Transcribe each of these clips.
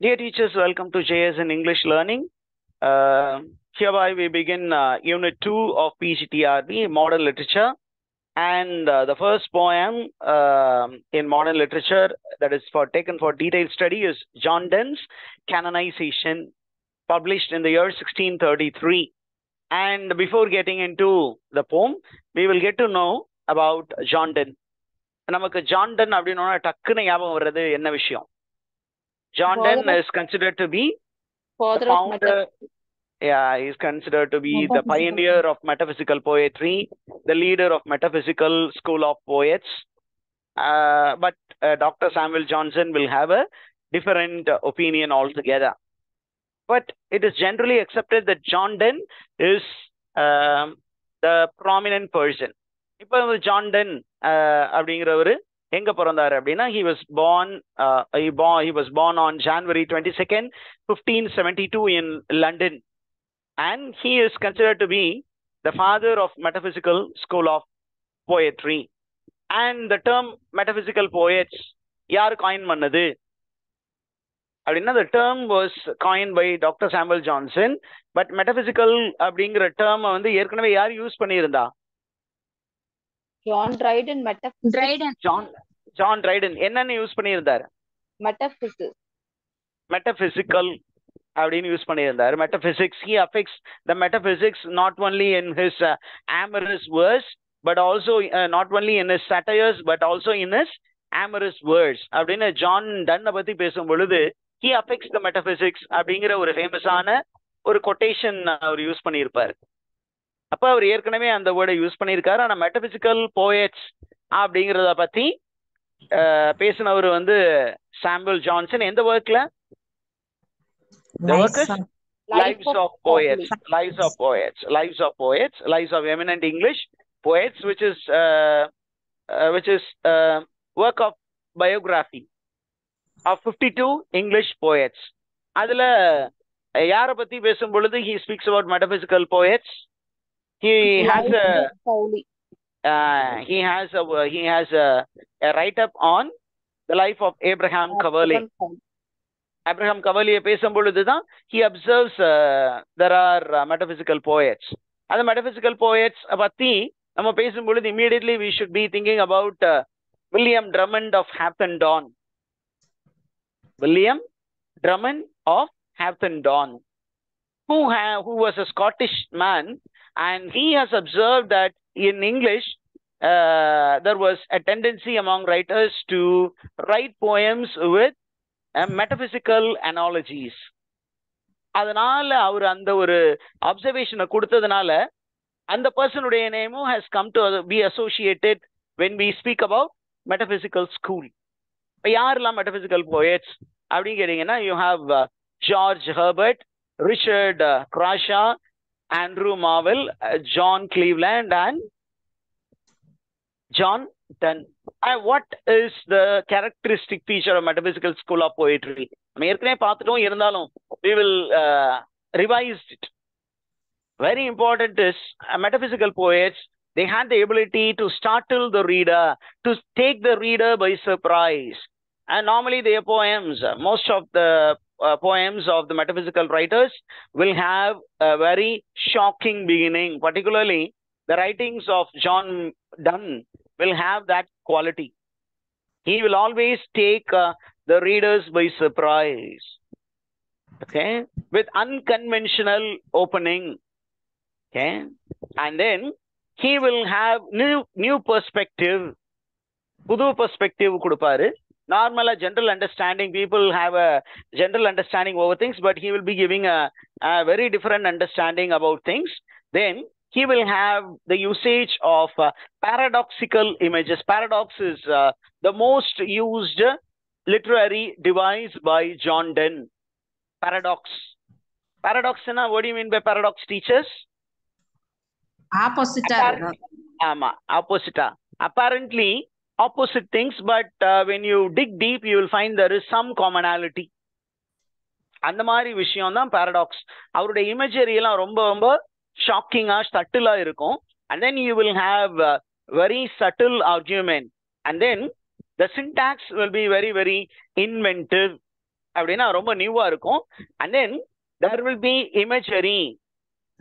Dear teachers, welcome to JS in English Learning. Hereby we begin Unit 2 of PGTRB, Modern Literature. And the first poem in modern literature that is taken for detailed study is John Donne's Canonization, published in the year 1633. And before getting into the poem, we will get to know about John Donne. நமக்கு John ton அப்படின்னா டக்குன்னு ஞாபகம் வர்றது என்ன விஷயம்? John Donne is considered to be the founder. Yeah, he's considered to be the pioneer of metaphysical poetry, the leader of metaphysical school of poets. But Dr. Samuel Johnson will have a different opinion altogether. But it is generally accepted that John Donne is the prominent person. இப்போ John Donne அப்படிங்கிறவர் எங்க பிறந்தாரு அப்படின்னா he was born on January 22nd, 1572 in London, and he is considered to be the father of metaphysical school of poetry. And the term metaphysical poets யார் coin பண்ணது அப்படின்னா the term was coined by Dr. Samuel Johnson, but metaphysical அப்படிங்கிற term வந்து ஏற்கனவே யார் use பண்ணியிருந்தா? John Dryden. John Dryden என்னன்னு use பண்ணியிருந்தாரு? Metaphysical அப்படின்னு யூஸ் பண்ணியிருந்தாரு. Metaphysics, he affixed the metaphysics not only in his amorous verse, but also not only in his satires, but also in his amorous words. அப்படின்னு John டன்னை பத்தி பேசும் பொழுது he affixed the metaphysics அப்படிங்கிற ஒரு ஃபேமஸான ஒரு கொட்டேஷன் அவர் use பண்ணியிருப்பார். அப்ப அவர் ஏற்கனவே அந்த வேர்டை யூஸ் பண்ணியிருக்காரு. ஆனா மெட்டபிசிக்கல் போயட்ஸ் அப்படிங்கிறத பத்தி பேசினவர் வந்து சாமுவல் ஜான்சன். எந்த ஒர்க்ல? Lives of Poets, Lives of Eminent English Poets, which is work of biography of 52 English poets. அதுல யார பத்தி பேசும் பொழுது he speaks about metaphysical poets. He has a write-up on the life of Abraham Cavalier. Abraham Cavalier பேசும் பொழுதுதான் he observes there are metaphysical poets. அந்த metaphysical poets பத்தி நம்ம பேசும் பொழுது immediately we should be thinking about William Drummond of Hampton Down. William Drummond of Hampton Down, who was a Scottish man, and he has observed that in English there was a tendency among writers to write poems with metaphysical analogies. அதனால அவர் அந்த ஒரு அப்சர்வேஷனை கொடுத்ததுனால அந்த பர்சனுடைய நேமும் has come to be associated when we speak about metaphysical school. இப்போ யாரெல்லாம் metaphysical poets அப்படின்னு கேட்டீங்கன்னா you have George Herbert, Richard Crashaw, Andrew Marvell, John Cleveland, and John Donne. And what is the characteristic feature of metaphysical school of poetry? நம்ம ஏற்கனவே பார்த்துட்டோம், இருந்தாலும் we will revise it. Very important is metaphysical poets, they had the ability to startle the reader, to take the reader by surprise. And normally their poems, most of the poems of the metaphysical writers will have a very shocking beginning. Particularly the writings of John Donne will have that quality. He will always take the readers by surprise, okay, with unconventional opening, okay, and then he will have new perspective, புது perspective கொடுப்பாரு. Normal general understanding, people have a general understanding over things, but he will be giving a very different understanding about things. Then he will have the usage of paradoxical images. Paradox is the most used literary device by John Donne. Paradox. What do you mean by paradox, teachers? Opposite. Opposite. Apparently opposite things, but when you dig deep you will find there is some commonality. அந்த மாதிரி விஷயம் தான் paradox. அவருடைய imagery எல்லாம் ரொம்ப ரொம்ப ஷாக்கிங்கா சட்டிலா இருக்கும். and then you will have very subtle argument, and then the syntax will be very very inventive. அப்படின்னா ரொம்ப நியூவா இருக்கும். And then there will be imagery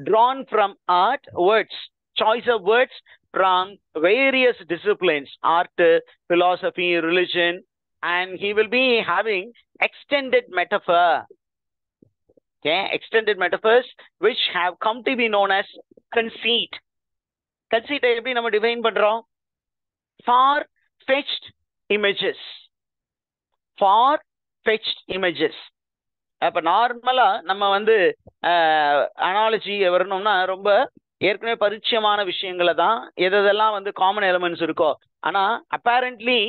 drawn from art, words, choice of words from various disciplines, art, philosophy, religion, and he will be having extended metaphor. Okay, extended metaphors which have come to be known as conceit. Conceit எப்படி நம்ம define பண்றோம்? Far fetched images. Far fetched images. அப்ப நார்மலா நம்ம வந்து analogy வரணும்னா ரொம்ப ஏற்கனவே பரிச்சயமான விஷயங்களை தான் எதெல்லாம் வந்து காமன் எலிமெண்ட்ஸ் இருக்கோ. ஆனா அப்பேரண்ட்லி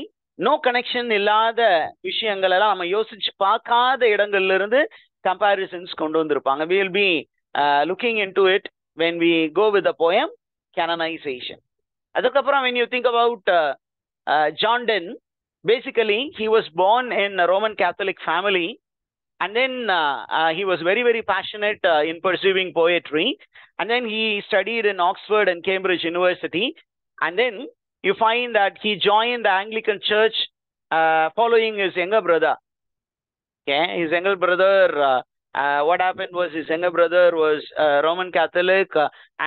நோ கனெக்ஷன் இல்லாத விஷயங்கள் எல்லாம் நம்ம யோசிச்சு பார்க்காத இடங்கள்ல இருந்து கம்பேரிசன்ஸ் கொண்டு வந்திருப்பாங்க. we will be looking into it when we go with the poem canonization. அதுக்கப்புறம் when you think about John Donne, basically he was born in a Roman Catholic family. And then he was very, very passionate in pursuing poetry. And then he studied in Oxford and Cambridge University. And then you find that he joined the Anglican Church following his younger brother. Okay, his younger brother, what happened was his younger brother was Roman Catholic.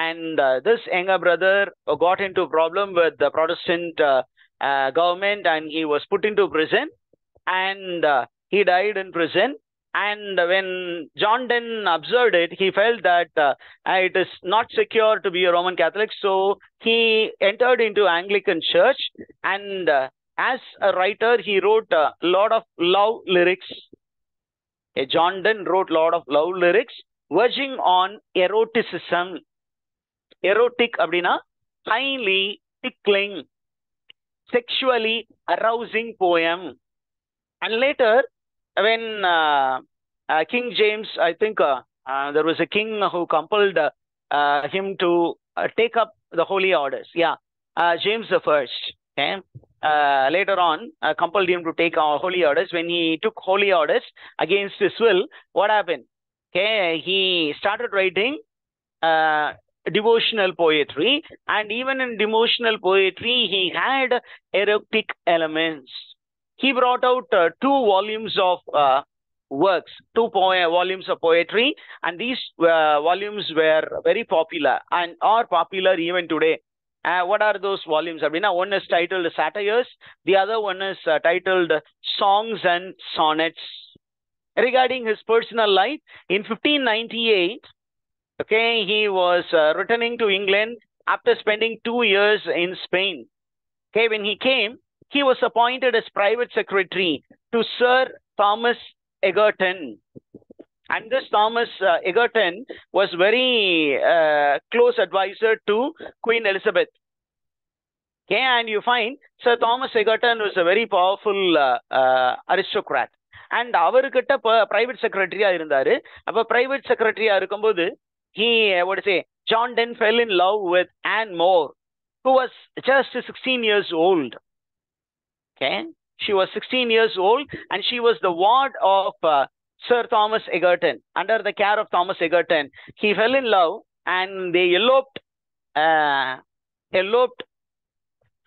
And this younger brother got into a problem with the Protestant government, and he was put into prison. And he died in prison. And when John Donne observed it, he felt that it is not secure to be a Roman Catholic. So he entered into Anglican Church. And as a writer, he wrote a lot of love lyrics. John Donne wrote a lot of love lyrics verging on eroticism. Erotic அப்படின்னா highly tickling, sexually arousing poem. And later, when King James, I think there was a king who compelled him to take up the holy orders. Yeah, James the First. Okay. Later on, compelled him to take holy orders. When he took holy orders against his will, what happened? Okay, he started writing devotional poetry, and even in devotional poetry, he had erotic elements. He brought out 2 volumes of works, 2 volumes of poetry, and these volumes were very popular and are popular even today. What are those volumes? One is titled Satires, the other one is titled Songs and Sonnets. Regarding his personal life, in 1598, okay, he was returning to England after spending 2 years in Spain. Okay, when he came, he was appointed as private secretary to Sir Thomas Egerton. And this Thomas Egerton was very close advisor to Queen Elizabeth. Okay, and you find Sir Thomas Egerton was a very powerful aristocrat. And அவர்கிட்ட private secretary-ஆ இருந்தாரு. அப்ப private secretary-ஆ இருக்கும்போது he would say John Donne fell in love with Anne More, who was just 16 years old. Okay, she was 16 years old, and she was the ward of Sir Thomas Egerton. Under the care of Thomas Egerton, he fell in love, and they eloped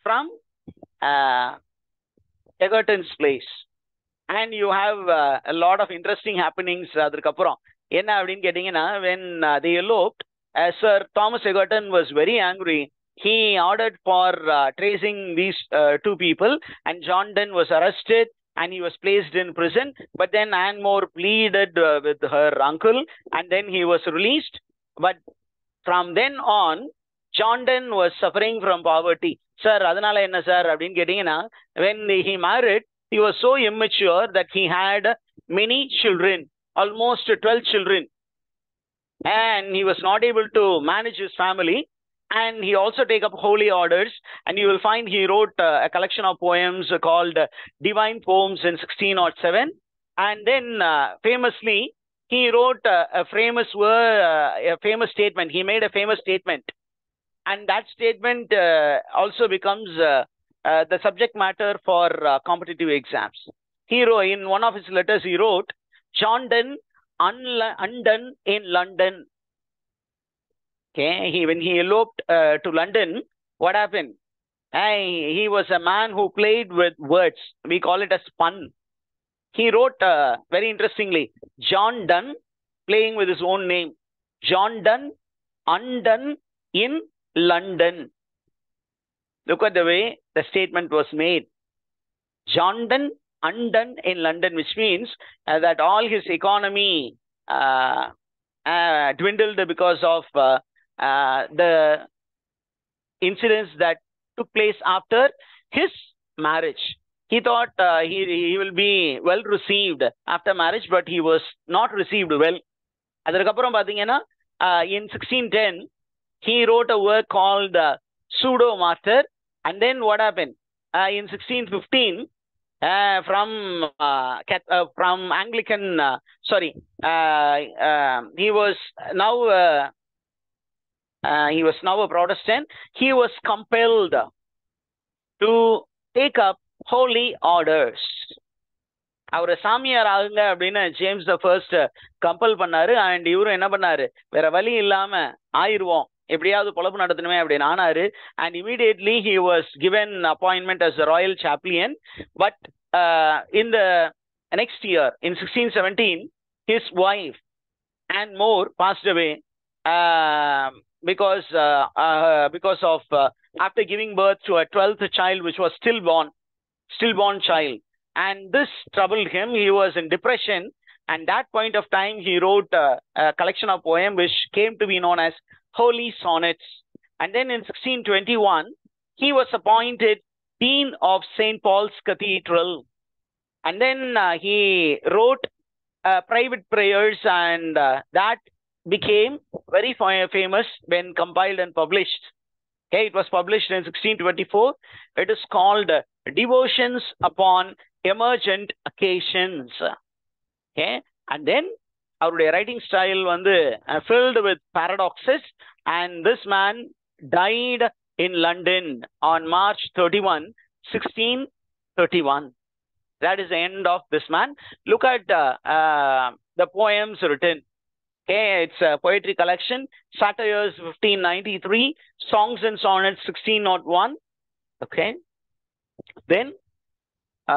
from Egerton's place. And you have a lot of interesting happenings. அதுக்கப்புறம் என்ன அப்படின்னு கேட்டீங்கன்னா, when they eloped, Sir Thomas Egerton was very angry. He ordered for tracing these 2 people, and John Donne was arrested and he was placed in prison. But then Anne More pleaded with her uncle, and then he was released. But from then on, John Donne was suffering from poverty. Sir, அதனால என்ன sir அப்படின்னு கேட்டீங்கன்னா, when he married, he was so immature that he had many children, almost 12 children. And he was not able to manage his family. And he also take up holy orders, and you will find he wrote a collection of poems called Divine Poems in 1607. And then famously, he wrote a famous statement. He made a famous statement, and that statement also becomes the subject matter for competitive exams. He wrote, in one of his letters, he wrote, John Donne undone in London. Okay, when he eloped to London, what happened? He was a man who played with words. We call it as pun. he wrote very interestingly, John Donne, playing with his own name. John Donne, undone in London. Look at the way the statement was made. John Donne, undone in London, which means that all his economy dwindled because of the incidents that took place after his marriage. He thought he will be well received after marriage, but he was not received well. அதற்கப்புறம் பார்த்தீங்கன்னா in 1610 he wrote a work called Pseudo Martyr, and then what happened in 1615 from Anglican he was now a Protestant. He was compelled to take up holy orders. அவரை சாமியார் ஆகுங்க அப்படின்னு James the first compel பண்ணாரு. And இவரும் என்ன பண்ணாரு, வேற வழி இல்லாம ஆயிருவோம், எப்படியாவது பொழப்பு நடத்தணுமே அப்படின்னு ஆனாரு. And immediately he was given appointment as royal chaplain. But in the next year in 1617 his wife and more passed away because of after giving birth to a 12th child which was stillborn child. And this troubled him. He was in depression, and that point of time he wrote a collection of poems which came to be known as Holy Sonnets. And then in 1621 he was appointed Dean of St. Paul's Cathedral, and then he wrote private prayers, and that became very famous when compiled and published. Okay, it was published in 1624. It is called Devotions upon Emergent Occasions. Okay, and then our writing style வந்து filled with paradoxes, and this man died in London on March 31, 1631. That is the end of this man. Look at the poems written. Okay, it's a poetry collection. Satires 1593, Songs and Sonnets 1601. Okay, then a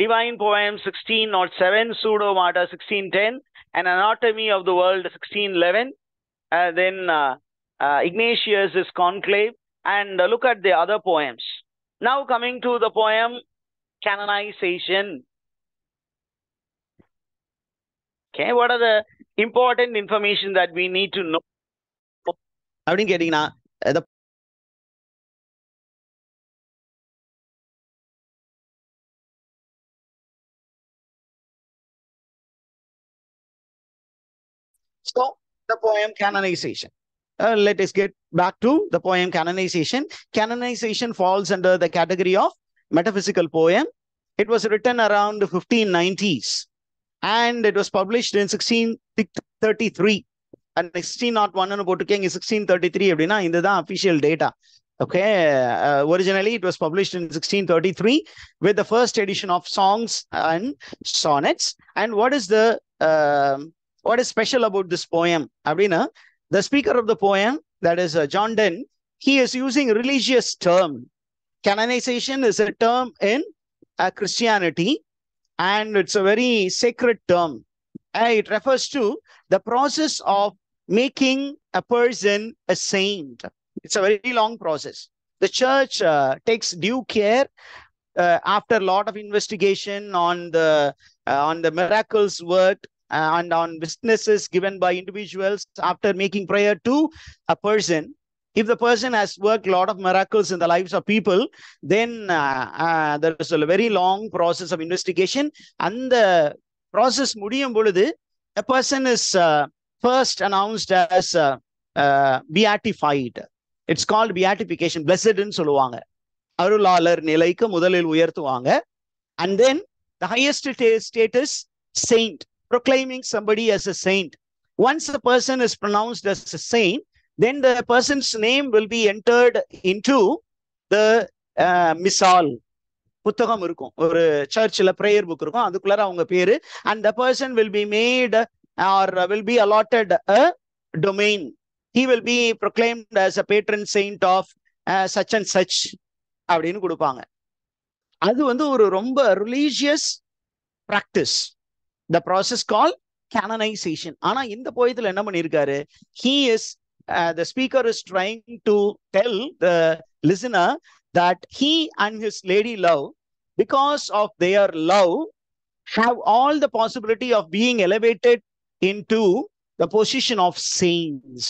divine poem 1607, Pseudo Martyr 1610, an anatomy of the world 1611. Then Ignatius' conclave, and look at the other poems. Now coming to the poem canonization. Okay, what are the important information that we need to know? அப்படின்னு கேட்டீங்கன்னா so the poem canonization. Let us get back to the poem canonization. Canonization falls under the category of metaphysical poem. It was written around the 1590s, and it was published in 1633. And 1601 போட்டுக்கேங்க, 1633 அப்படின்னா இதுதான் official data. Okay, originally it was published in 1633 with the first edition of Songs and Sonnets. And what is special about this poem? Abdina, the speaker of the poem, that is John Donne, he is using religious term. Canonization is a term in Christianity, and it's a very sacred term. It refers to the process of making a person a saint. It's a very long process. The church takes due care after a lot of investigation on the miracles worked and on witnesses given by individuals after making prayer to a person. If the person has worked a lot of miracles in the lives of people, then there is a very long process of investigation. And the process முடியும் பொழுது a person is first announced as beatified. It's called beatification. Blessed ன்னு சொல்லுவாங்க. அருளாளர் நிலைக்கு முதலில் உயர்த்துவாங்க. And then the highest status, saint, proclaiming somebody as a saint. Once a person is pronounced as a saint, then the person's name will be entered into the missal. புத்தகம் இருக்கும், ஒரு சர்ச்சில் prayer book இருக்கும், அதுக்குள்ளார அவங்க பேரு. And the person will be made or will be allotted a domain. He will be proclaimed as a patron saint of such and such அப்படின்னு கொடுப்பாங்க. அது வந்து ஒரு ரொம்ப religious practice. The process called canonization. ஆனா இந்த போயத்துல என்ன பண்ணிருக்காரு? The speaker is trying to tell the listener that he and his lady love, because of their love, have all the possibility of being elevated into the position of saints.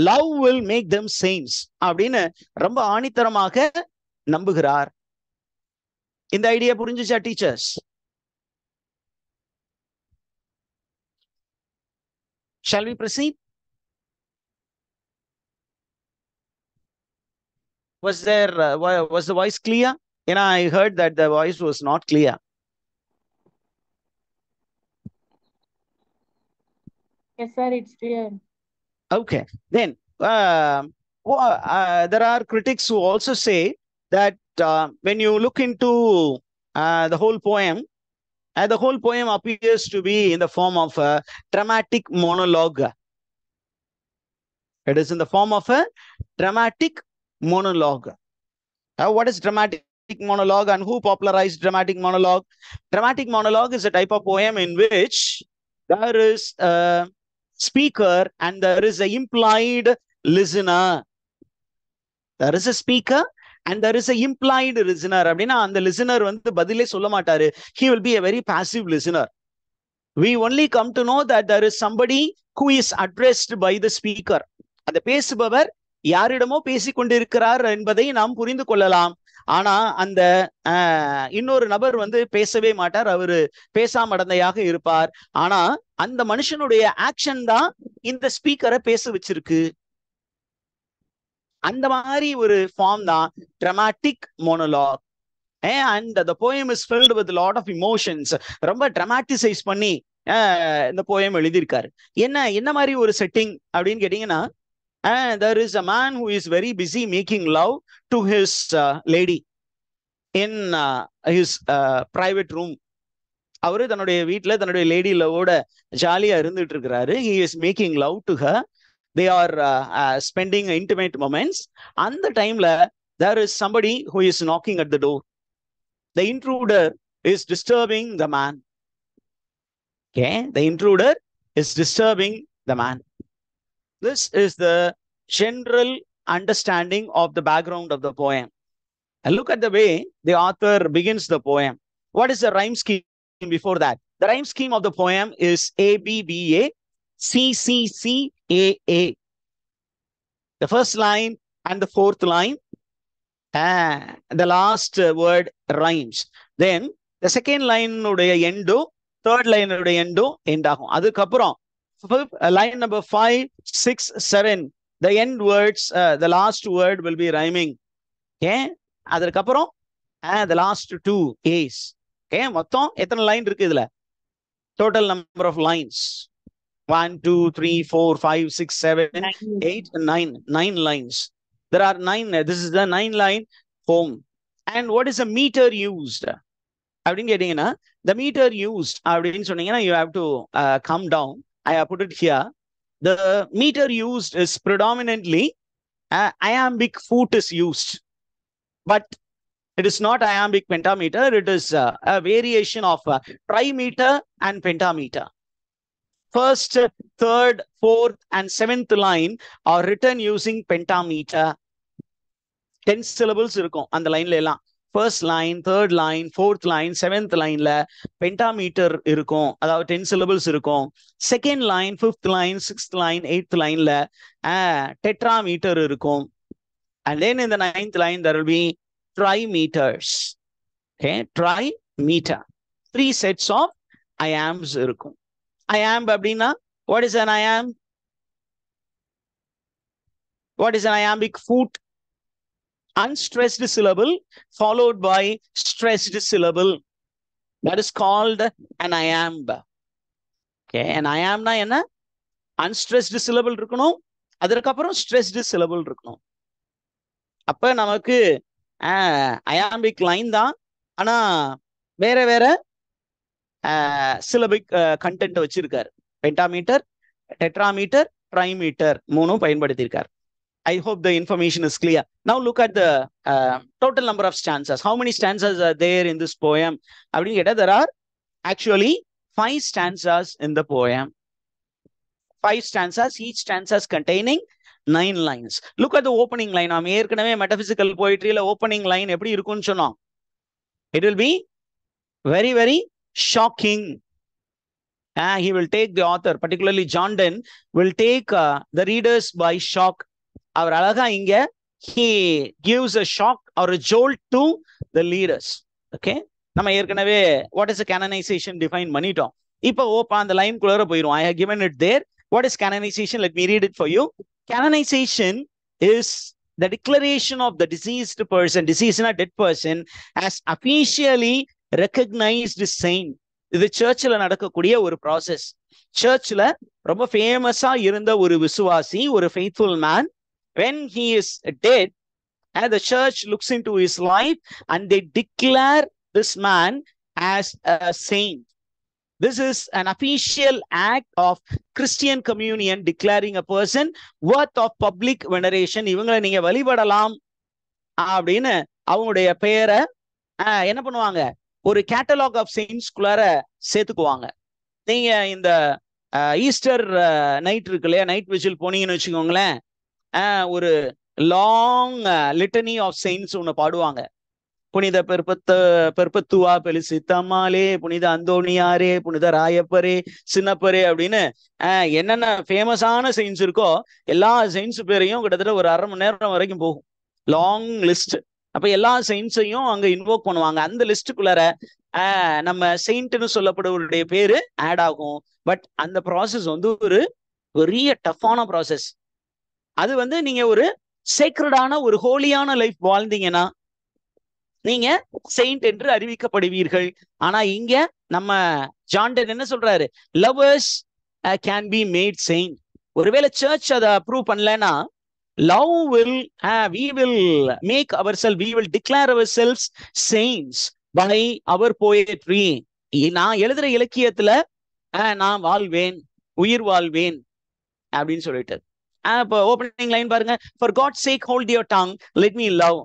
Love will make them saints அப்படின்னு ரொம்ப ஆணித்தரமாக நம்புகிறார். இந்த idea புரிஞ்சுச்சா teachers? Shall we proceed? Was the voice clear? I heard that the voice was not clear. Yes, sir, it's clear. Okay, then there are critics who also say that when you look into the whole poem appears to be in the form of a dramatic monologue. It is in the form of a dramatic monologue. What is dramatic monologue and who popularized dramatic monologue? Dramatic monologue is a type of poem in which there is a speaker and there is an implied listener. There is a speaker and there is an implied listener. அப்படின்னா அந்த listener வந்து பதிலே சொல்ல மாட்டாரு. He will be a very passive listener. We only come to know that there is somebody who is addressed by the speaker. அந்த பேசுபவர் யாரிடமோ பேசிக்கொண்டிருக்கிறார் என்பதை நாம் புரிந்து கொள்ளலாம். ஆனா அந்த இன்னொரு நபர் வந்து பேசவே மாட்டார், அவரு பேசாமடந்தையாக இருப்பார். ஆனா அந்த மனுஷனுடைய ஆக்ஷன் தான் இந்த ஸ்பீக்கரை பேச வச்சிருக்கு. அந்த மாதிரி ஒரு ஃபார்ம் தான் dramatic monologue. And the poem is filled with a lot of emotions. ரொம்ப dramatize பண்ணி இந்த poem எழுதியிருக்காரு. என்ன மாதிரி ஒரு செட்டிங் அப்படின்னு கேட்டீங்கன்னா, there is a man who is very busy making love to his lady in his private room. அவரு தன்னுடைய வீட்டுல தன்னுடைய லேடி லவோட ஜாலியா இருந்துட்டு இருக்கிறாரு. He is making love to her. They are spending intimate moments. And the time there is somebody who is knocking at the door. The intruder is disturbing the man. Okay, the intruder is disturbing the man. This is the general understanding of the background of the poem. And look at the way the author begins the poem. What is the rhyme scheme before that? The rhyme scheme of the poem is ABBA, CCCAA. The first line and the fourth line, the last word rhymes. Then the second line உடைய end, third line உடைய end ஆகும். அதுக்கப்புறம் line number 5, 6, 7, the end words, the last word will be rhyming. Okay, அதுக்கப்புறம் the last two A's. Okay, மொத்தம் எத்தனை line இருக்கு இதுல? Total number of lines 1, 2, 3, 4, 5, 6, 7, 8, 9 lines. There are 9. This is the 9 line poem. And what is the meter used? அப்படின்னு கேட்டீங்கன்னா, the meter used அப்படின்னு சொன்னீங்கன்னா, you have to come down. I have put it here. The meter used is predominantly iambic foot is used, but it is not iambic pentameter. It is a variation of trimeter and pentameter. First, third, fourth, and seventh line are written using pentameter. 10 syllables இருக்கும் அந்த லைன்ல எல்லாம். First line, third line, fourth line, seventh lineல pentameter இருக்கும், அதாவது 10 syllables இருக்கும். Second line, fifth line, sixth line, eighth lineல tetrameter இருக்கும். And then in the ninth line there will be trimeters. Okay, trimeter. 3 sets of iambs இருக்கும். Iamb அப்படின்னா, what is an iamb? What is an iambic foot? Unstressed syllable followed by stressed syllable. That is called an iamb. Okay, an iamb na enna? Unstressed syllable இருக்கணும், அதற்கப்புறம் stressed syllable இருக்கணும். அப்ப நமக்கு iambic line தான், ஆனா வேற வேற syllabic content வச்சிருக்காரு. Pentameter, tetrameter, trimeter மூணும் பயன்படுத்தியிருக்காரு. I hope the information is clear. Now look at the total number of stanzas. How many stanzas are there in this poem? There are actually 5 stanzas in the poem. 5 stanzas, each stanzas containing 9 lines. Look at the opening line. நாம் ஏற்கனவே metaphysical poetryல opening line எப்படி இருக்கும்னு சொன்னோம். It will be very, very shocking. He will take the author, particularly John Donne, will take the readers by shock. அவர் அழகா இங்க he gives a shock or a jolt to the leaders. Okay, நம்ம ஏற்கனவே what is a canonization define பண்ணிட்டோம். இப்போ அந்த line குள்ளர போயிரும். I have given it there. What is canonization? Let me read it for you. Canonization is the declaration of the deceased person, deceased a dead person, as officially recognized saint. இது சர்ச்சில் நடக்கக்கூடிய ஒரு process. சர்ச்சில் ரொம்ப ஃபேமஸா இருந்த ஒரு விசுவாசி, ஒரு faithful man, when he is dead, and the church looks into his life and they declare this man as a saint. This is an official act of Christian communion declaring a person worth of public veneration. இவங்களை நீங்க வழிபடலாம் அப்படின்னு அவங்களுடைய பெயரை என்ன பண்ணுவாங்க, ஒரு catalogue of செயின்ஸ்குள்ளார சேர்த்துக்குவாங்க. நீங்க இந்த ஈஸ்டர் நைட் இருக்கு இல்லையா, நைட் விஜில் போனீங்கன்னு வச்சுக்கோங்களேன், ஒரு லாங் லிட்டனி ஆஃப் செயின்ஸ் ஒன்று பாடுவாங்க. புனித பெர்பத்துவா பெலிசித்தம்மாளே, புனித அந்தோனியாரே, புனித ராயப்பரே, சின்னப்பரே அப்படின்னு என்னென்ன ஃபேமஸான செயின்ஸ் இருக்கோ எல்லா செயின்ஸ் பேரையும் கிட்டத்தட்ட ஒரு 1/2 மணி நேரம் வரைக்கும் போகும், லாங் லிஸ்ட். அப்ப எல்லா செயின்ஸையும் அங்க இன்வோக் பண்ணுவாங்க. அந்த லிஸ்டுக்குள்ளார நம்ம செயின்ட்னு சொல்லப்படுவருடைய பேரு ஆட் ஆகும். பட் அந்த ப்ராசஸ் வந்து ஒரு பெரிய டஃப்பான ப்ராசஸ். அது வந்து நீங்க ஒரு சேக்ரடான ஒரு ஹோலியான லைஃப் வாழ்ந்தீங்கன்னா நீங்க செயின்ட் என்று அறிவிக்கப்படுவீர்கள். ஆனா இங்க நம்ம ஜான் டன் என்ன சொல்றாரு, lovers can be made Saint. ஒருவேளை சர்ச் அதை அப்ரூவ் பண்ணலன்னா love will we will make ourselves, we will declare ourselves saints by our poetry. நான் எழுதுற இலக்கியத்துல நான் வாழ்வேன், உயிர் வாழ்வேன் அப்படின்னு சொல்லிட்டு. இப்போ ஓப்பனிங் லைன் பாருங்க, for God's sake hold your tongue, let me love.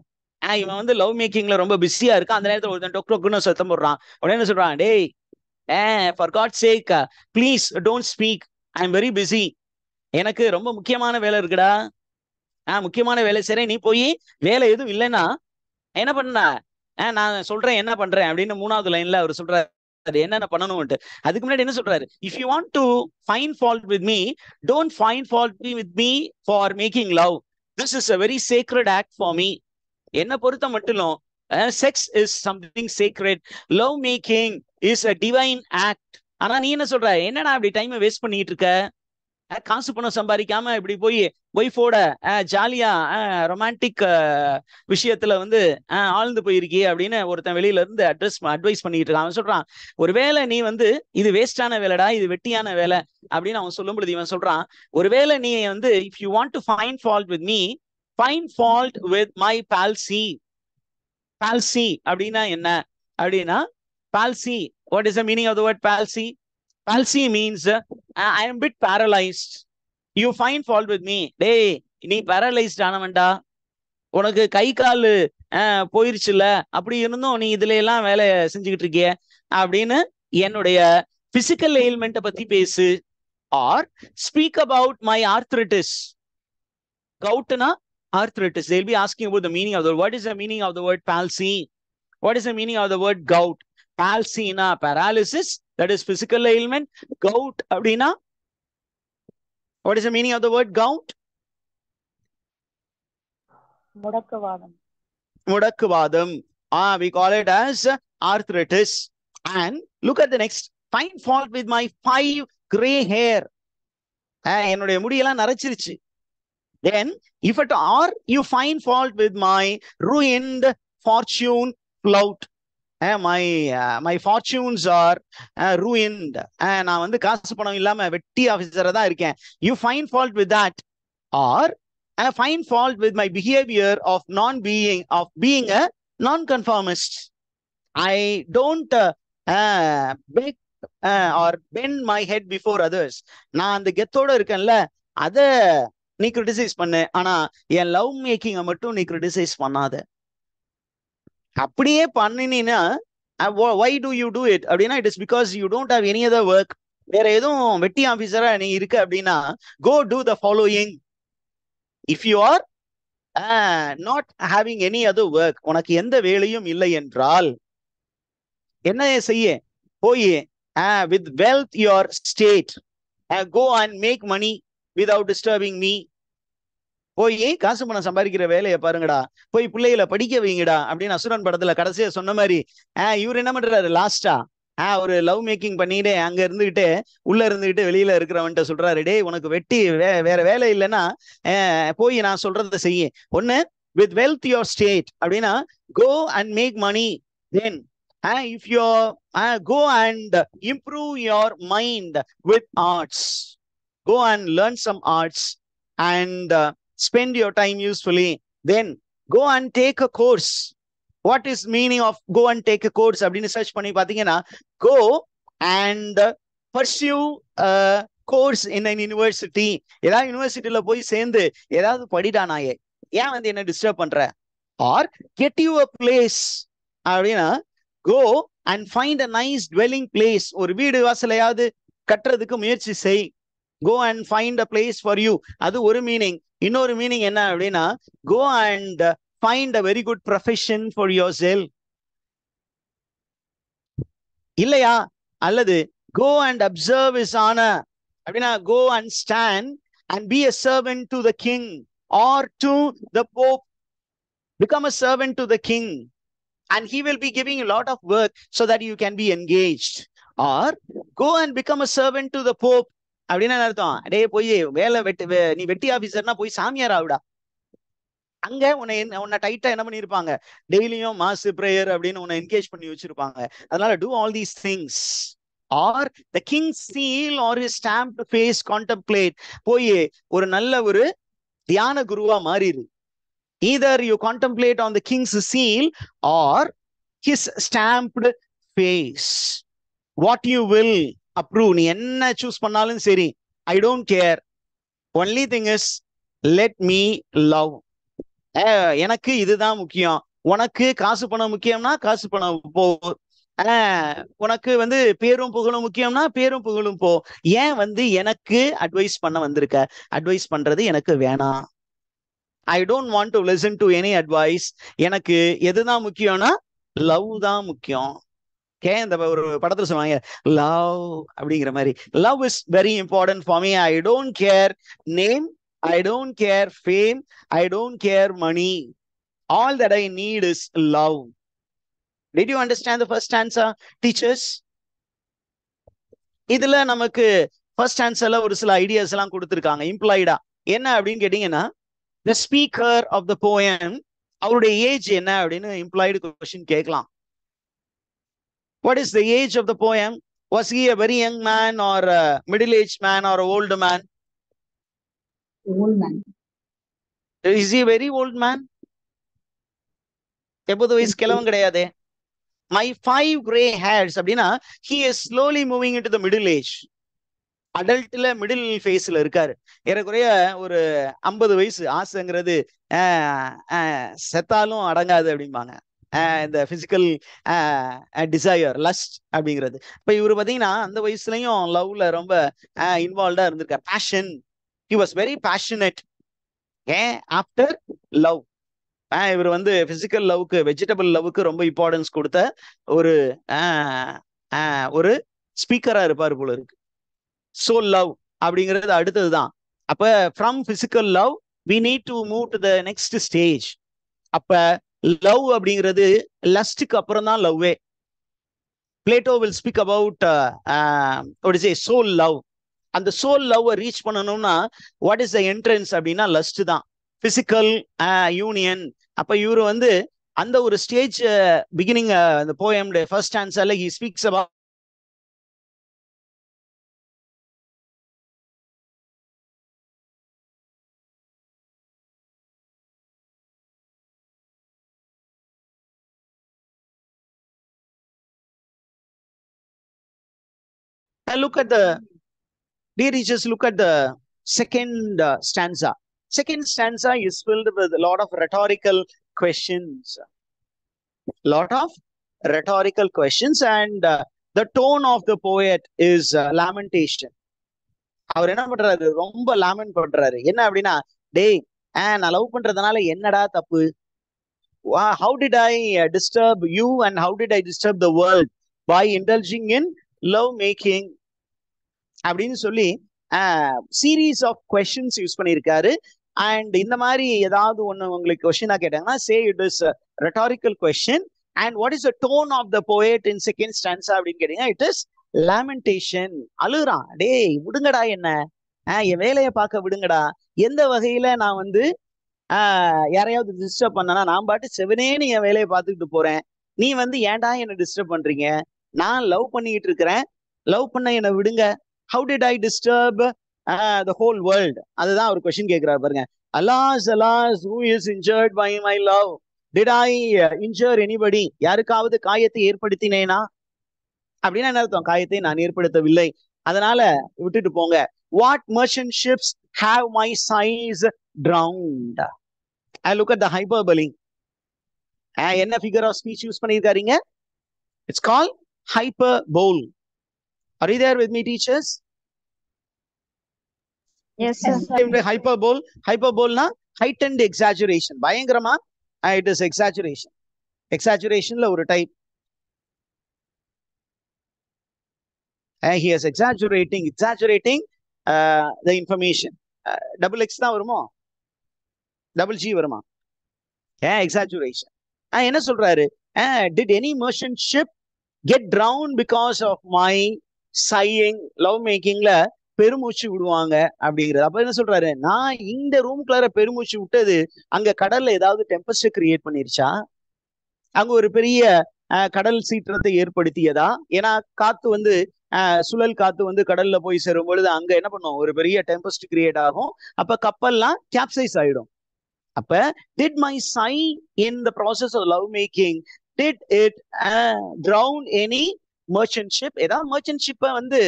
இவன் வந்து லவ் மேக்கிங்ல ரொம்ப பிஸியா இருக்கு. அந்த நேரத்தில் ஒருத்தன் டொக் டொக்குன்னு சத்தம் போடுறான். உடனே என்ன சொல்றான், டேய் for God's sake please don't speak, I am very busy. எனக்கு ரொம்ப முக்கியமான வேலை இருக்குடா. முக்கியமான வேலை. சரி, நீ போய் வேலை எதுவும் இல்லைன்னா என்ன பண்ண, நான் சொல்றேன் என்ன பண்றேன் அப்படின்னு 3வது லைன்ல அவர் சொல்றாரு என்னென்ன பண்ணணும்ட்டு. அதுக்கு முன்னாடி என்ன சொல்றாரு, if you want to find fault with me, don't find fault with me for making love. This is a very sacred act for me. என்ன பொறுத்த மட்டும் sex is something sacred, love making is a divine act. ஆனா நீ என்ன சொல்ற, என்னடா அப்படி டைமை வேஸ்ட் பண்ணிட்டு இருக்க, காசு பணம் சம்பாதிக்காம இப்படி போய் ஒய்ஃபோட ஜாலியா ரொமான்டிக் விஷயத்துல வந்து ஆழ்ந்து போயிருக்கியே அப்படின்னு ஒருத்தன் வெளியில இருந்து அட்வைஸ் பண்ணிட்டு இருக்கான். அவன் சொல்றான், ஒருவேளை நீ வந்து இது வேஸ்டான வேலைடா, இது வெட்டியான வேலை அப்படின்னு அவன் சொல்லும் பொழுது இவன் சொல்றான், ஒருவேளை நீ வந்து if you want to find fault with me, find fault with my palsy. Palsy அப்படின்னா என்ன அப்படின்னா, palsy, what is the meaning of the word palsy? Palsy means I am bit paralyzed. You find fault with me. டேய் நீ paralyzed ஆனவன்டா, உனக்கு கை கால் போயிருச்சுல, அப்படி இருந்தும் நீ இதுல எல்லாம் வேலை செஞ்சுக்கிட்டு இருக்கிய அப்படின்னு என்னுடைய பிசிக்கல் எயில்மெண்ட்டை பத்தி பேசு. Or speak about my arthritis. கவுட்னா arthritis. They'll be asking about the meaning of the word. What is the meaning of the word palsy? What is the meaning of the word gout? Palsy na paralysis, that is physical ailment. Gout abdina, what is the meaning of the word gout? Mudakkavadam. Mudakkavadam. We call it as arthritis. And look at the next. Find fault with my 5 gray hair. என்னுடைய முடியெல்லாம் நரைச்சிருச்சு. Then if at all you find fault with my ruined fortune flout. My fortunes are ruined. நான் வந்து காசு பணம் இல்லாம வெட்டி ஆபீசரா தான் இருக்கேன். You find fault with that. Or find fault with my behavior of being a non-conformist. I don't beg or bend my head before others. நான் அந்த கெத்தோட இருக்கேன்ல, அத நீ கிரிட்டிசைஸ் பண்ணு, ஆனா என் லவ் மேக்கிங்கை மட்டும் நீ கிரிட்டிசைஸ் பண்ணாத. அப்படியே பண்ணினா why do you do it அப்படின்னா it is because you don't have any other work. வேற எதுவும் வெட்டி ஆபீசரா நீ இருக்க அப்படின்னா go do the following. If you are not having any other work, உனக்கு எந்த வேலையும் இல்லை என்றால் என்ன செய்ய? போய் with wealth your state, go and make money without disturbing me. போய் காசு பணம் சம்பாதிக்கிற வேலையை பாருங்கடா, போய் பிள்ளைகளை படிக்க வைங்கடா அப்படின்னு அசுரன் படத்துல கடைசியா சொன்ன மாதிரி இவர் என்ன பண்றாரு லாஸ்டா ஒரு லவ் மேக்கிங் பண்ணிட்டு அங்க இருந்துகிட்டு உள்ள இருந்துகிட்டு வெளியில இருக்கிறவன்ட்ட சொல்றாரு, டே உனக்கு வெட்டி வேற வேலை இல்லைன்னா போய் நான் சொல்றதை செய்ய. ஒண்ணு with wealth your state அப்படின்னா go and make money. Then if you go and improve your mind with arts, go and learn some arts and spend your time usefully. Then go and take a course. What is meaning of go and take a course அப்படின்னு search பண்ணி பாத்தீங்கன்னா go and pursue a course in an university. ஏதாவது யூனிவர்சிட்டியில போய் சேர்ந்து ஏதாவது படிடா நாயே, ஏன் வந்து என்ன டிஸ்டர்ப் பண்ற? or get you a place அப்படின்னா go and find a nice dwelling place. ஒரு வீடு வாசலையாவது கட்டுறதுக்கு முயற்சி செய். go and find a place for you. அது ஒரு மீனிங். இன்னொரு மீனிங் என்ன அப்படின்னா go and find a very good profession for yourself. இல்லையா? அல்லது go and observe his honor அப்படின்னா go and stand and be a servant to the king or to the pope. Become a servant to the king and he will be giving you a lot of work so that you can be engaged. Or go and become a servant to the pope அப்படின்னா அர்த்தம், டே போய் வேலை நீ வெட்டி ஆபீசர்னா போய் சாமியார் ஆகுடா. அங்க உன்னை டைட்டா என்ன பண்ணிருப்பாங்க, டெய்லியும் மாஸ் பிரேயர் அப்படின்னு உன்னை என்கேஜ் பண்ணி வச்சிருப்பாங்க. அதனால do all these things. or the king's seal or his stamped face contemplate. போய் ஒரு நல்ல ஒரு தியான குருவா மாறிடு. either you contemplate on the king's seal or his stamped face. what you will approve. நீ என்ன சூஸ் பண்ணாலும் சரி, I don't care. only thing is let me love. எனக்கு இதுதான் முக்கியம். உனக்கு காசு பணம் முக்கியம்னா காசு பணம் போ. உனக்கு வந்து பேரும் புகழும் முக்கியம்னா பேரும் புகழும் போ. ஏன் வந்து எனக்கு அட்வைஸ் பண்ண வந்திருக்க? அட்வைஸ் பண்றது எனக்கு வேணாம். I don't want to listen to any advice. எனக்கு எதுதான் முக்கியம்னா லவ் தான் முக்கியம். இந்த ஒரு படத்துல சொல்லுவாங்க லவ் அப்படிங்கிற மாதிரி. Love is very important for me. I don't care name, I don't care fame, I don't care money. All that I need is love. Did you understand the first stanza, teachers? இதுல நமக்கு first stanzaல ஒரு சில ideas எல்லாம் கொடுத்திருக்காங்க இம்ப்ளாய்டா. என்ன அப்படின்னு கேட்டீங்கன்னா the speaker of the poem அவருடைய ஏஜ் என்ன அப்படின்னு இம்ப்ளாய்டு கொஸ்டின் கேட்கலாம். What is the age of the poem? Was he a very young man or a middle-aged man or an old man? Old man. Is he a very old man? 70 வயசு கிழவன் கிடையாது. My 5 gray hairs அப்படின்னா he is slowly moving into the middle age. அடல்ட்ல middle ஃபேஸ்ல இருக்காரு. ஏறக்குறைய ஒரு 50 வயசு. ஆசைங்கிறது செத்தாலும் அடங்காது அப்படிம்பாங்க. இந்த பிசிக்கல் டிசையர் லஸ்ட் அப்படிங்கிறது. இப்ப இவரு பாத்தீங்கன்னா அந்த வயசுலயும் லவ்ல ரொம்ப இன்வால்வ்டா இருந்திருக்காரு. Passion, he was very passionate after love. இவர் வந்து பிசிக்கல் லவ்க்கு வெஜிடபிள் லவ்க்கு ரொம்ப இம்பார்ட்டன்ஸ் கொடுத்த ஒரு ஒரு ஸ்பீக்கரா இருப்பாரு போல இருக்கு. சோ லவ் அப்படிங்கிறது அடுத்ததுதான். அப்ப from physical love we need to move to the next stage. அப்ப லவ் அப்படிங்கிறது லஸ்டுக்கு அப்புறம் தான் லவ்வே. Plato will speak about what is a soul love. அந்த சோல் லவ் ரீச் பண்ணணும்னா வாட் இஸ் த என்ட்ரன்ஸ் அப்படின்னா லஸ்ட் தான், பிசிக்கல் யூனியன். அப்ப இவரு வந்து அந்த ஒரு ஸ்டேஜ் பிகினிங் அந்த போயம் ஃபர்ஸ்ட் ஆன்சர்ல he speaks about look at the dear teachers, look at the second stanza. Second stanza is filled with a lot of rhetorical questions. Lot of rhetorical questions, and the tone of the poet is lamentation. அவர் என்ன பண்றாரு, ரொம்ப லாமெண்ட் பண்றாரு. என்ன அப்படின்னா, டேய் நான் love பண்றதுனால என்னடா தப்பு, how did I disturb you and how did I disturb the world by indulging in love making அப்படின்னு சொல்லி சீரீஸ் ஆஃப் கொஸ்டின்ஸ் யூஸ் பண்ணியிருக்காரு. அண்ட் இந்த மாதிரி ஏதாவது ஒண்ணு உங்களுக்கு கொஸ்டினா கேட்டாங்கன்னா, say it is rhetorical question. And what is the tone of the poet in second stanza அப்படின்னு கேட்டீங்கன்னா, it is lamentation. அழுகுறான், டேய் விடுங்கடா, என்ன என் வேலையை பார்க்க விடுங்கடா, எந்த வகையில நான் வந்து யாரையாவது டிஸ்டர்ப் பண்ணனா, நான் பாட்டு செவனேன்னு என் வேலையை பார்த்துக்கிட்டு போறேன், நீ வந்து ஏன்டா என்ன டிஸ்டர்ப் பண்றீங்க, நான் லவ் பண்ணிக்கிட்டு இருக்கிறேன், லவ் பண்ண என்ன விடுங்க, how did I disturb the whole world. அதுதான் ஒரு கொஸ்டின் கேட்கிறாரு பாருங்க. alas alas who is injured by my love, did I injure anybody, யாருக்காவது காயத்தை ஏற்படுத்தினேனா அப்படின்னா என்ன அர்த்தம், காயத்தை நான் ஏற்படுத்தவில்லை, அதனால விட்டுட்டு போங்க. what merchant ships have my sighs drowned. I look at the hyperbole. என்ன figure of speech யூஸ் பண்ணிருக்காருங்க, it's called hyperbole. Are you there with me, teachers? Yes, sir. Hyperbole, hyperbole-na heightened exaggeration. பயங்கரமா it is exaggeration. Exaggerationல ஒரு type. He is exaggerating the information. Double X தான் வருமோ, double G வருமா? Exaggeration. என்ன சொல்றாரு, did any merchant ship get drowned because of my sighing, love makingல பெருமூச்சு விடுவாங்க அப்படிங்கிறது. அப்ப என்ன சொல்றாரு, நான் இந்த ரூம்குள்ளார பெருமூச்சு விட்டது அங்க கடல்ல ஏதாவது டெம்பஸ்ட் கிரியேட் பண்ணிருச்சா, அங்க ஒரு பெரிய கடல் சீற்றத்தை ஏற்படுத்தியதா? ஏன்னா காத்து வந்து சுழல் காத்து வந்து கடல்ல போய் சேரும் பொழுது அங்க என்ன பண்ணும், ஒரு பெரிய டெம்பஸ்ட் கிரியேட் ஆகும், அப்ப கப்பல்லாம் கேப்சைஸ் ஆயிடும். அப்ப did my sigh in the process of love making, did it drown any merchant ship? ஏதாவது merchant ship வந்து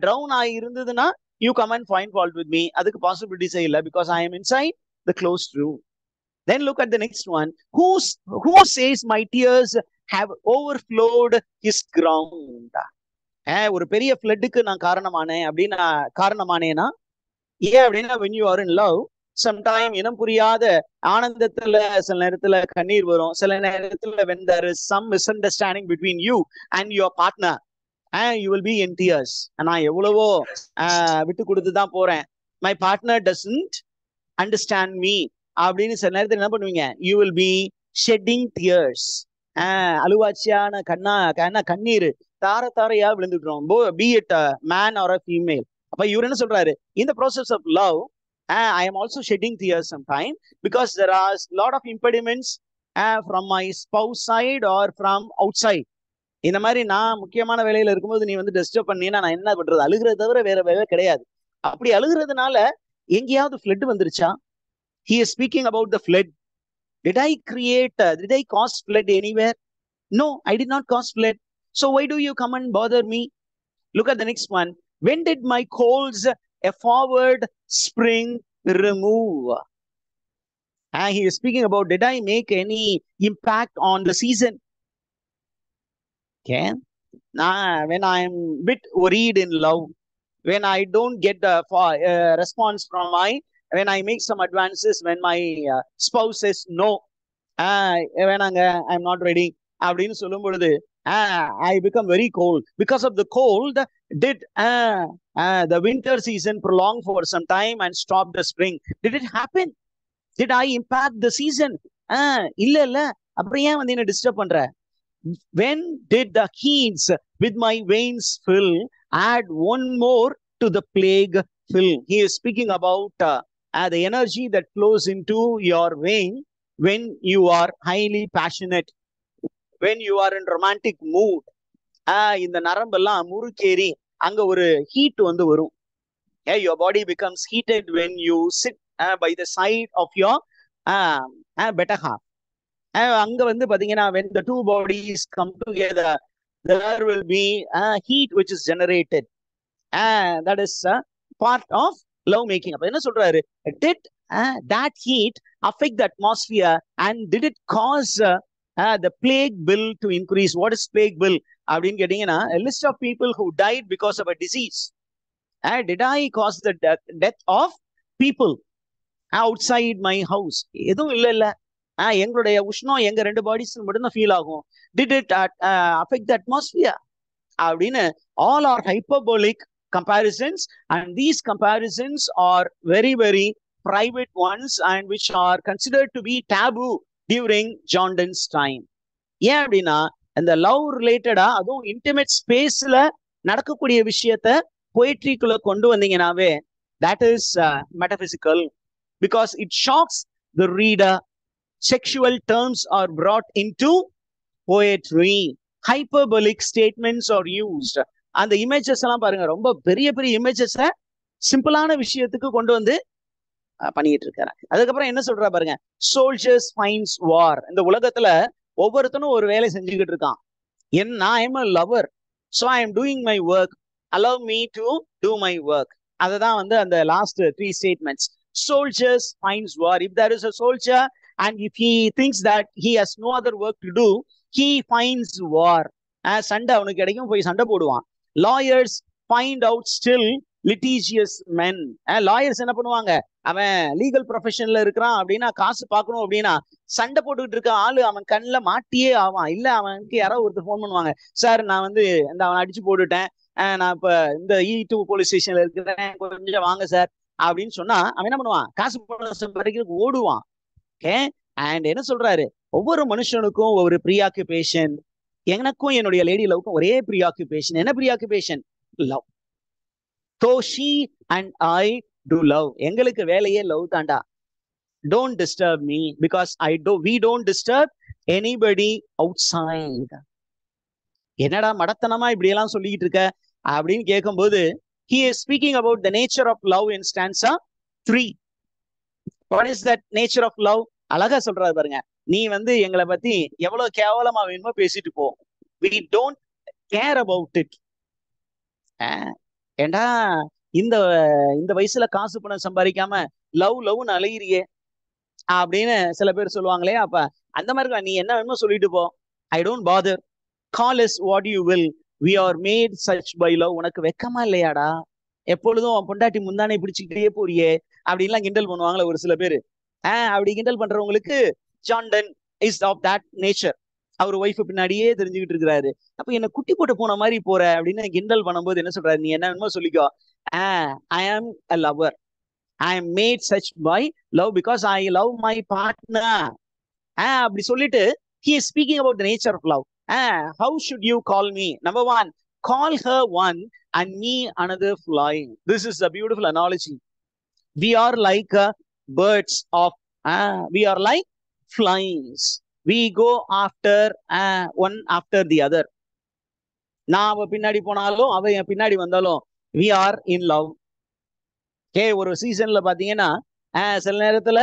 drown ஆகி இருந்ததுன்னா, you come and find fault with me, அதுக்கு பாசிபிலிட்டிஸே இல்லை, because I am inside the closed room. Then look at the next one. Who says my tears have overflowed his ground? ஒரு பெரிய ஃப்ளட்டுக்கு நான் காரணமானேனா, ஏன் அப்படின்னா, when you are in love, sometime இனம் புரியாத ஆனந்தத்துல சில நேரத்துல கண்ணீர் வரும், சில நேரத்துல when there is some misunderstanding between you and your partner, you will be in tears. நான் எவ்வளவோ விட்டு கொடுத்து தான் போறேன், my partner doesn't understand me அப்படின்னு சில நேரத்தில் என்ன பண்ணுவீங்க, you will be shedding tears. அழுவாச்சியான கண்ணீர் தாரையா விழுந்துட்டோம், be it a man or a female. அப்ப இவர் என்ன சொல்றாரு, in the process of love I am also shedding tears sometime because there are a lot of impediments from my spouse side or from outside. இந்த மாதிரி நான் முக்கியமான வேலையில இருக்கும்போது நீ வந்து டிஸ்டர்ப் பண்ணீங்கன்னா நான் என்ன பண்றது, அழுகிறது தவிர வேற வேலை கிடையாது. அப்படி அழுகிறதுனால எங்கேயாவது ஃப்ளட் வந்துருச்சா? He is speaking about the flood. Did I cause flood anywhere? No, I did not cause flood. So why do you come and bother me? Look at the next one. When did my coals a forward spring remove? He is speaking about, did I make any impact on the season? Okay. When I am a bit worried in love, when I don't get a response from when I make some advances, when my spouse says no, I'm not ready, அப்படின்னு சொல்லும் பொழுது I become very cold. Because of the cold, did the winter season prolong for some time and stop the spring? Did it happen? Did I impact the season? இல்ல அப்புறம் ஏன் வந்து என்ன disturb பண்ற? When did the heats with my veins fill add one more to the plague fill? He is speaking about the energy that flows into your vein when you are highly passionate, when you are in romantic mood. இந்த நரம்பெல்லாம் முறுக்கேறி அங்க ஒரு heat வந்து வரும். Your body becomes heated when you sit by the side of your better half. அங்க வந்து பாத்தீங்கன்னா, when the two bodies come together, there will be heat which is generated. That is part of love making. அப்ப என்ன சொல்றாரு, did that heat affect the atmosphere and did it cause The plague bill to increase. What is plague bill? அப்படின்னு கேட்டீங்கன்னா, a list of people who died because of a disease. Did I cause the death of people outside my house? எதுவும் இல்ல எங்களுடைய உஷ்ணம் எங்க 2 bodies மட்டும் தான் feel ஆகும். Did it affect the atmosphere? அப்படின்னு all are hyperbolic comparisons, and these comparisons are very, very private ones and which are considered to be taboo during John Donne's time. ஏன் அப்படின்னா இந்த லவ் ரிலேட்டடா அதுவும் intimate ஸ்பேஸ்ல நடக்கக்கூடிய விஷயத்த போயிட்ரிக்குள்ள கொண்டு வந்தீங்கன்னாவே that is metaphysical, because it shocks the reader. Sexual terms are brought into poetry. Hyperbolic statements are used. அந்த இமேஜஸ் எல்லாம் பாருங்க, ரொம்ப பெரிய பெரிய இமேஜஸ் சிம்பிளான விஷயத்துக்கு கொண்டு வந்து பண்ணிட்டு இருக்காரு. அதுக்கப்புறம் என்ன சொல்றா பாருங்க, சோல்ஜர்ஸ் ஃபைண்ட்ஸ் வார். இந்த உலகத்துல ஒவ்வொருத்தனும் ஒரு வேலை செஞ்சுக்கிட்டு இருக்கான். நான் I'm a lover, so I am doing my work, allow me to do my work. அதுதான் வந்து அந்த லாஸ்ட் 3 ஸ்டேட்மெண்ட்ஸ். Soldiers finds war. If there is a soldier and if he thinks that he has no other work to do, he finds war. சண்டை அவனுக்கு கிடைக்கும், போய் சண்டை போடுவான். Lawyers find out still litigious men. Lawyers என்ன பண்ணுவாங்க, அவன் லீகல் ப்ரொஃபஷன்ல இருக்கிறான் அப்படின்னா, காசு பார்க்கணும் அப்படின்னா சண்டை போட்டுக்கிட்டு இருக்க ஆளு அவன் கண்ணில் மாட்டியே ஆவான். இல்ல அவனுக்கு யாரோ ஒருத்தர் ஃபோன் பண்ணுவாங்க, சார் நான் வந்து இந்த அவனை அடிச்சு போட்டுட்டேன், நான் இப்ப இந்த E2 போலீஸ் ஸ்டேஷன்ல இருக்கிறேன், கொஞ்சம் வாங்க சார் அப்படின்னு சொன்னா அவன் என்ன பண்ணுவான், காசு பணம் ஓடுவான். அண்ட் என்ன சொல்றாரு, ஒவ்வொரு மனுஷனுக்கும் ஒவ்வொரு ப்ரீஆக்குபேஷன். எனக்கும் என்னுடைய லேடி லவ்க்கும் ஒரே ப்ரீஆக்குபேஷன். என்ன ப்ரீஆக்குபேஷன்? Love. So she and I do love. எங்களுக்கு வேலையே லவ் தாண்டா. Don't disturb me because we don't disturb anybody outside. என்னடா மடத்தனமா இப்படி எல்லாம் சொல்லிக்கிட்டு இருக்க அப்படின்னு கேட்கும்போது, he is speaking about the nature of love in stanza 3. What is that nature of love? அழகா சொல்றாரு பாருங்க, நீ வந்து எங்களை பத்தி எவ்வளவு கேவலமா வேணுமோ பேசிட்டு போ, we don't care about it. ஏண்டா இந்த இந்த வயசுல காசு பணம் சம்பாதிக்காம லவ்னு அலையிறியே அப்படின்னு சில பேர் சொல்லுவாங்களே. அப்ப அந்த மாதிரி நீ என்ன வேணுமோ சொல்லிட்டு போ, I don't bother. Call us what you will, we are made such by love. உனக்கு வெக்கமா இல்லையாடா, எப்பொழுதும் பொண்டாட்டி முந்தானே பிடிச்சுக்கிட்டே போறியே அப்படின்லாம் கிண்டல் பண்ணுவாங்களே ஒரு சில பேரு. அப்படி கிண்டல் பண்றவங்களுக்கு John Donne is of that nature. அவர் ஒய்ஃப் பின்னாடியே தெரிஞ்சுக்கிட்டு இருக்கிறாரு. அப்ப என்ன குட்டி போட்டு போன மாதிரி போற அப்படின்னு கிண்டல் பண்ணும்போது என்ன சொல்றாரு, நீ என்ன வேணுமோ சொல்லிக்கோ, I am a lover, I am made such by love because I love my partner. அப்படி சொல்லிட்டு he is speaking about the nature of love. How should you call me? Number 1, call her one and me another flying. This is a beautiful analogy. We are like birds of we are like flies. We go after one after the other. நான் அவ பின்னாடி போனாலும் அவ என் பின்னாடி வந்தாலும் we are in love. ஒரு சீசன்ல பாத்தீங்கன்னா சில நேரத்துல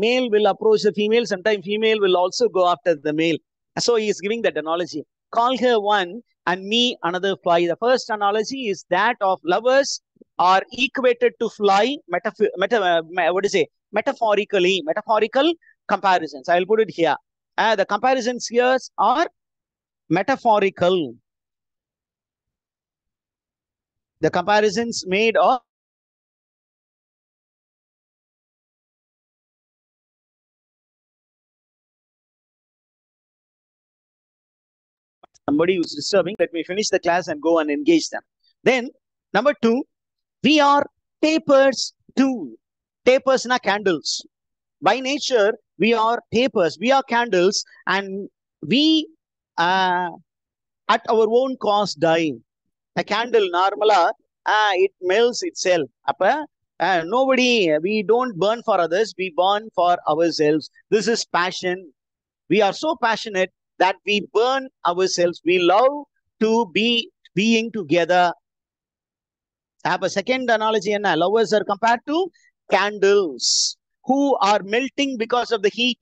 male will approach the female, sometimes female will also go after the male. So he is giving that analogy. Call her one and me another fly. The first analogy is that of lovers are equated to fly. Metaphorically, metaphorical comparisons. I will put it here. The comparisons here are metaphorical. The comparisons made of somebody who's disturbing. Let me finish the class and go and engage them. Then number 2, we are tapers too. Tapers na candles. By nature, we are tapers. We are candles, and we at our own cost die. A candle normally it melts itself. Nobody, we don't burn for others, we burn for ourselves. This is passion. We are so passionate that we burn ourselves. We love to be being together. Have a second analogy. Lovers are compared to candles who are melting because of the heat.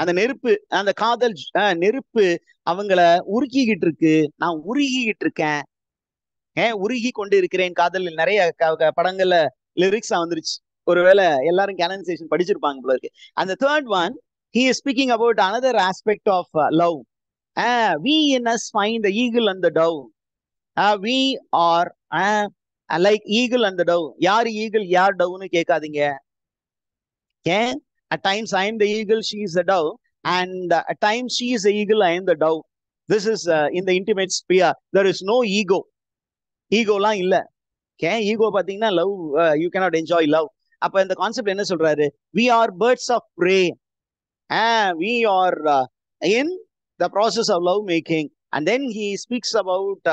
அந்த நெருப்பு, அந்த காதல் நெருப்பு அவங்கள உருக்கிக்கிட்டு இருக்கு. நான் உருகிக்கிட்டு இருக்கேன், உருகி கொண்டு இருக்கிறேன். காதல் நிறைய படங்கள்ல லிரிக்ஸா வந்துருச்சு. ஒருவேளை எல்லாரும் கேனனைசேஷன் படிச்சிருப்பாங்க போல இருக்கு. அந்த third one, he is speaking about another aspect of love. We in us find the eagle and the dove. We are like eagle and the dove. Yaar eagle, yaar dove nu kekadinga. Okay? At times I am the eagle, she is the dove. And at times she is the eagle, I am the dove. This is in the intimate sphere. There is no ego. Ego la illa. Okay? Ego pathina love, you cannot enjoy love. அப்ப இந்த concept என்ன சொல்றாரு? We are birds of prey. We are in the process of love making. And then he speaks about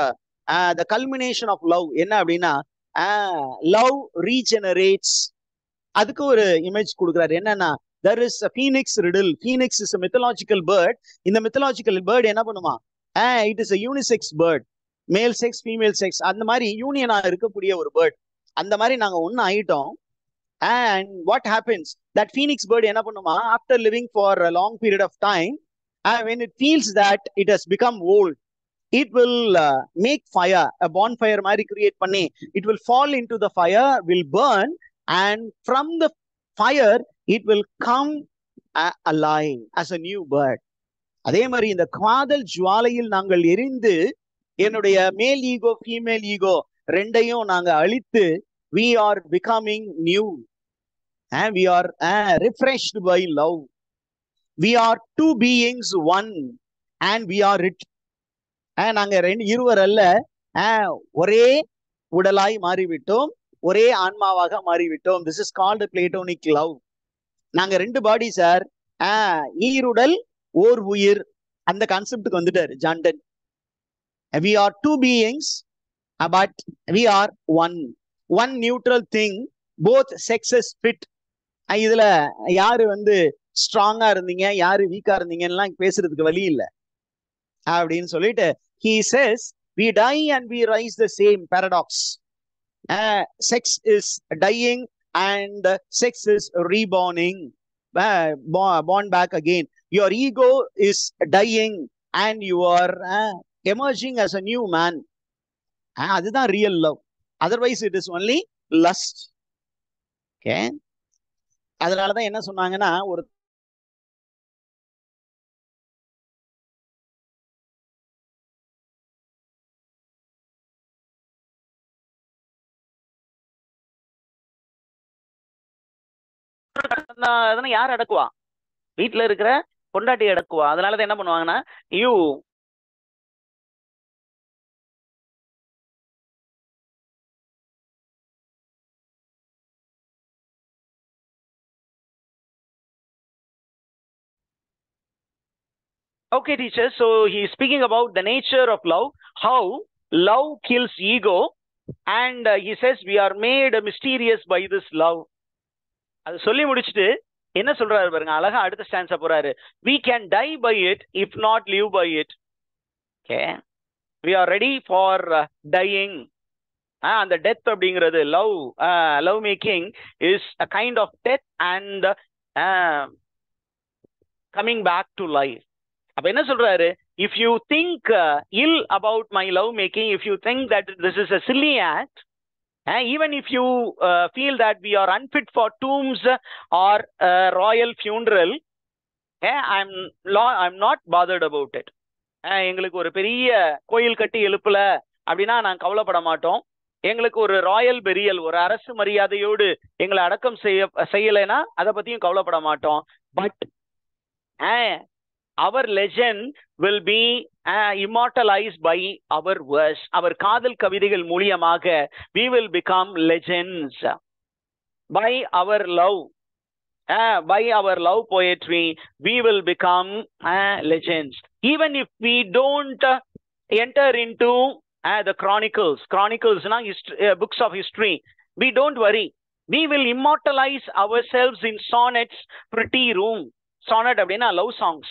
the culmination of love. என்ன அப்படின்னா love regenerates. அதுக்கு ஒரு image கொடுக்குறாரு. என்னன்னா there is a phoenix riddle. Phoenix is a mythological bird. இந்த mythological bird என்ன பண்ணுமா? It is a unisex bird. மேல் செக்ஸ் ஃபீமேல் செக்ஸ் அந்த மாதிரி யூனியனா இருக்கக்கூடிய ஒரு பேர்ட். அந்த மாதிரி நாங்க ஒன்னு ஆயிட்டோம். And what happens? That phoenix bird என்ன பண்ணுமா? After living for a long period of time, when it feels that it has become old, it will make fire, a bonfire மாதிரி create பண்ணி, it will fall into the fire, will burn, and from the fire, it will come alive as a new bird. அதே மாதிரி இந்த காதல் ஜுவாலையில் நாங்கள் எரிந்து என்னுடைய மேல் ஈகோ ஃபீமேல் ஈகோ ரெண்டையும் நாங்க அழித்து we are becoming new and we are refreshed by love. We are two beings one and we are it. நாங்க இருவர் அல்ல, ஒரே உடலாய் மாறிவிட்டோம், ஒரே ஆன்மாவாக மாறிவிட்டோம். This is called platonic love. நாங்க ரெண்டு பாடி சார், ஈருடல் ஓர் உயிர், அந்த கான்செப்டுக்கு வந்துட்டாரு John Donne. We are two beings, but we are one neutral thing, both sexes fit. இதுல யாரு ஸ்ட்ராங்கா இருந்தீங்க, யாரு வீக்கா இருந்தீங்கன்னு பேசுறதுக்கு வழி இல்லை அப்படின்னு சொல்லிட்டு he says we die and we rise the same. Paradox. Sex is dying and sex is reborning, born back again. Your ego is dying and you are emerging as a new man. அதுதான் real love. Otherwise it is only lust. Okay? அதனாலதான் என்ன சொன்னாங்கன்னா, ஒரு யார் அடக்குவா? வீட்டுல இருக்கிற பொண்டாட்டி அடக்குவா. அதனாலதான் என்ன பண்ணுவாங்கன்னா, you okay teacher, so he is speaking about the nature of love, how love kills ego, and he says we are made mysterious by this love. அது சொல்லி முடிச்சுட்டு என்ன சொல்றாரு பாருங்க, அழகா அடுத்த ஸ்டான்ஸா போறாரு. We can die by it if not live by it. Okay, we are ready for dying. அந்த டெத் அப்படிங்கிறது love making is a kind of death and coming back to life. அப்ப என்ன சொல்றாரு, if you think ill about my love making, if you think that this is a silly act, even if you feel that we are unfit for tombs or royal funeral, I'm not bothered about it. எங்களுக்கு ஒரு பெரிய கோயில் கட்டி எழுப்பல அப்படின்னா நான் கவலைப்பட மாட்டோம். எங்களுக்கு ஒரு ராயல் பெரியல், ஒரு அரசு மரியாதையோடு எங்களை அடக்கம் செய்யலைன்னா அதை பத்தியும் கவலைப்பட மாட்டோம். But our legend will be immortalized by our verse. our காதல் கவிதைகள் மூலமாக we will become legends by our love. By our love poetry we will become legends. Even if we don't enter into the chronicles na books of history, we don't worry. We will immortalize ourselves in sonnets, pretty room. Sonnet அப்படின்னா love songs.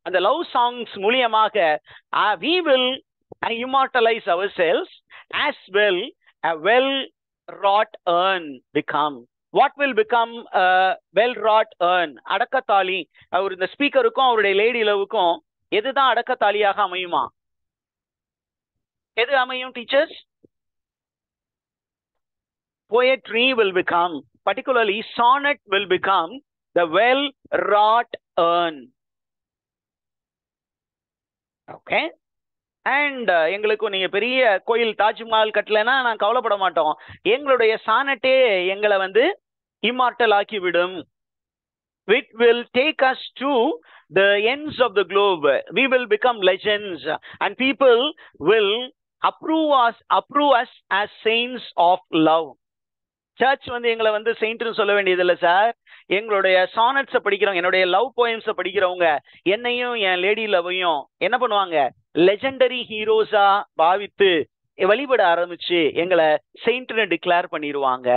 அந்த love songs மூலியமாக we will immortalize ourselves as well. A well wrought urn become. What will become a well wrought urn? அடக்கத்தாலி. அவர் இந்த ஸ்பீக்கருக்கும் அவருடைய lady லவுக்கும் எதுதான் அடக்கத்தாலியாக அமையுமா? எது அமையும் teachers? Poetry will become, particularly sonnet will become the well wrought earn. Okay. And எங்களுக்கு நீங்க பெரிய கோயில் தாஜ்மஹால் கட்டலைன்னா நான் கவலைப்பட மாட்டோம். எங்களுடைய சானட்டே எங்களை வந்து இம்மார்டல் ஆக்கி விடும். It will take us to the ends of the globe. We will become legends and people will approve us as saints of love. Church வந்து எங்களை வந்து செயின்ட்னு சொல்ல வேண்டியதில்லை சார். எங்களுடைய சானட்ஸை படிக்கிறவங்க, என்னுடைய லவ் போயம்ஸை படிக்கிறவங்க என்னையும் என் லேடி லவ்வையும் என்ன பண்ணுவாங்க, லெஜெண்டரி ஹீரோஸா பாவித்து வழிபட ஆரம்பிச்சு எங்களை செயின்ட்னு டிக்ளேர் பண்ணிடுவாங்க.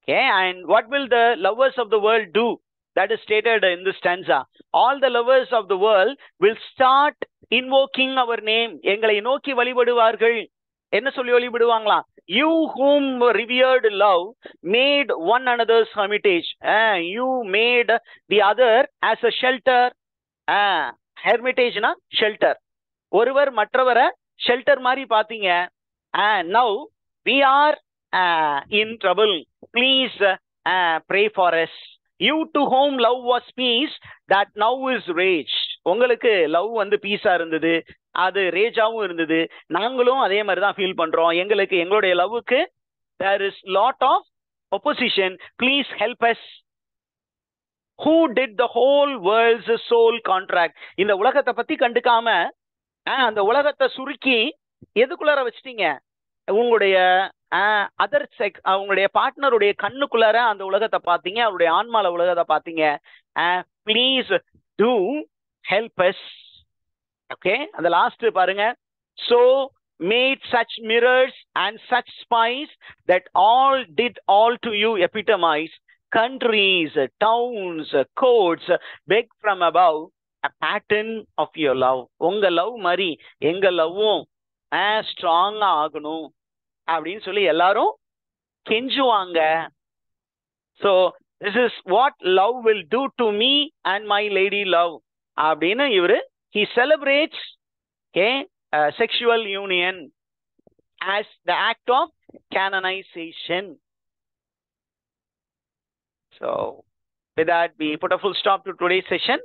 Okay, and what will the lovers of the world do? That is stated in this stanza. All the lovers of the world will start invoking our name. எங்களை நோக்கி வழிபடுவார்கள். என்ன சொல்லி வழிபடுவாங்களா? You whom revered love made one another's hermitage. You made the other as a shelter. Hermitageனா shelter. ஒருவர் மற்றவரை shelter மாதிரி பாத்தீங்க. Now we are in trouble. Please pray for us. You to whom love was peace, that now is rage. உங்களுக்கு love வந்து பீஸா இருந்தது, அது ரேஜாவும் இருந்தது. நாங்களும் அதே மாதிரி தான் ஃபீல் பண்றோம். எங்களுக்கு எங்களுடைய லவ்வுக்கு there is lot of opposition. Please help us. Who did the whole world's soul contract? இந்த உலகத்தை பத்தி கண்டுக்காம அந்த உலகத்தை சுருக்கி எதுக்குள்ளார வச்சிட்டீங்க? உங்களுடைய அதர் செக்ஸ், அவங்களுடைய பார்ட்னருடைய கண்ணுக்குள்ளார அந்த உலகத்தை பார்த்தீங்க, அவருடைய ஆன்மால உலகத்தை பார்த்தீங்க. Please do help us. Okay, அந்த லாஸ்ட் பாருங்க. So made such mirrors and such spies that all did all to you epitomize. Countries, towns, courts beg from above a pattern of your love. உங்க love மாதிரி எங்க லவ்வும் ஸ்ட்ராங்கா ஆகணும் அப்படின்னு சொல்லி எல்லாரும் கெஞ்சுவாங்க. So this is what love will do to me and my lady love அப்படின்னு இவரு he celebrates sexual union as the act of canonization. So with that we put a full stop to today's session.